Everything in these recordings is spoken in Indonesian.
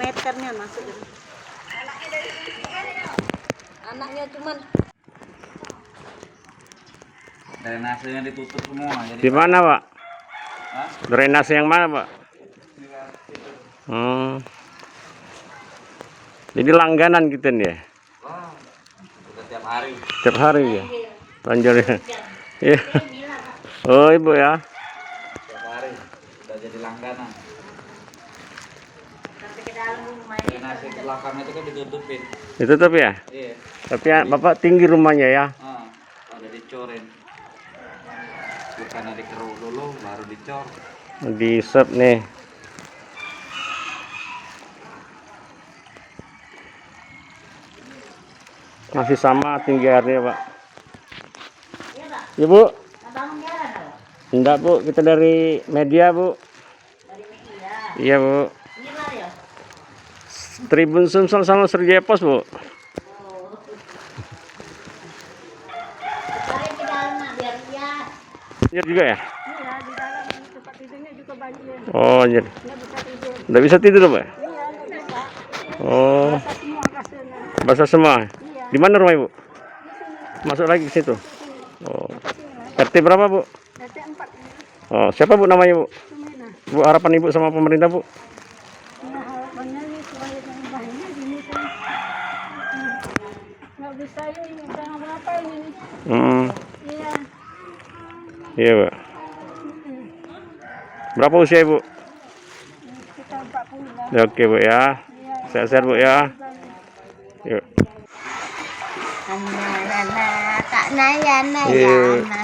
Meternya masuk ini. Anaknya cuman drainasenya ditutup semua. Jadi di mana, Pak? Hah? Drainase yang mana, Pak? Hmm. Jadi langganan gitu nih ya? Wah, udah tiap hari. Tiap hari ya? Banjir ya? Iya. Oh, Ibu ya? Tiap hari udah jadi langganan. sampai ke dalam rumah ini. Drainase ke belakang itu kan ditutupin. Ditutup ya? Iya. Tapi ya, Bapak tinggi rumahnya ya? Ada dicorin. Bukan dikeruk dulu baru dicor. Di sep nih. Masih sama tinggi airnya, Pak. Iya, Pak. Ibu? Abang jalan, Pak. Enggak, Bu. Kita dari media, Bu. Dari media. Iya, Bu. Gimana ya? Tribun Sumsel sama Serjaya Pos, Bu. Oh. Tarik ke dalam, Nak, biar lihat. Banjir juga ya? Iya, di dalam tempat tidurnya juga banjir. Oh, banjir. Nggak bisa tidur. Nggak bisa tidur, Pak? Iya, nggak bisa. Oh, Basah semua kasirnya. basah semua. Iya. Di mana rumah Ibu? Masuk lagi ke situ. Oh. RT berapa, Bu? RT 4 ini. Oh, siapa Bu namanya, Bu? Sumena. Bu, harapan Ibu sama pemerintah, Bu? Nah, harapannya nih supaya yang banyak gini kan. Nggak bisa ini, nggak ngapa ini. Iya. Iya, Bu. Berapa usia Ibu? Kita 40 lah. Ya, oke, Bu ya. Sehat-sehat, Bu ya. Yuk. Iya.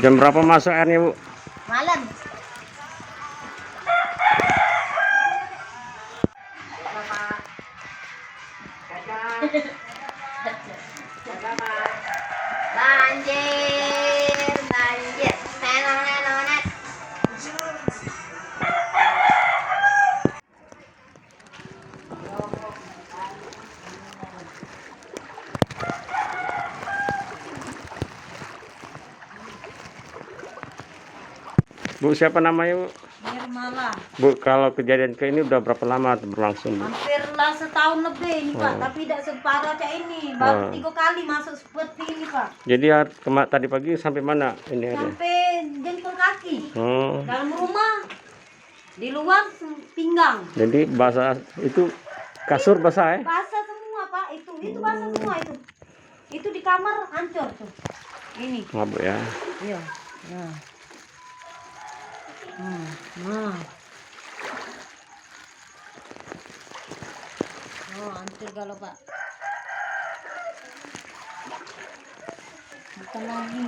Jam berapa masuk airnya, Bu? Malam. Banjir, banjir. Nenong-nenongan. Bu, siapa namanya, Bu? Nirmala. Bu, kalau kejadian kayak ini udah berapa lama berlangsung, Bu? Hampirlah setahun lebih ini, Pak, tapi tidak separah kayak ini. Baru 3 kali masuk seperti ini, Pak. Jadi tadi pagi sampai mana ini airnya? Sampai jengkol kaki. Oh, Dalam rumah, di luar pinggang. jadi basah itu kasur basah ya? Basah semua, Pak. Itu basah semua itu. Itu di kamar hancur tuh. Ini. Maaf, Bu ya. Iya. Ya. Nah. Oh, hancur kalau, Pak. Bukan lagi.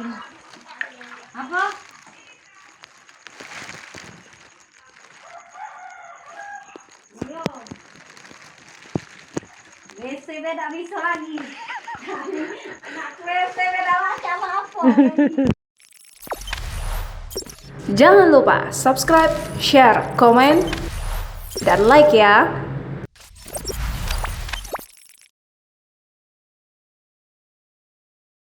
Apa? Yo. WC beda bisa lagi. Nak WC beda macam apa? Jangan lupa subscribe, share, komen, dan like ya.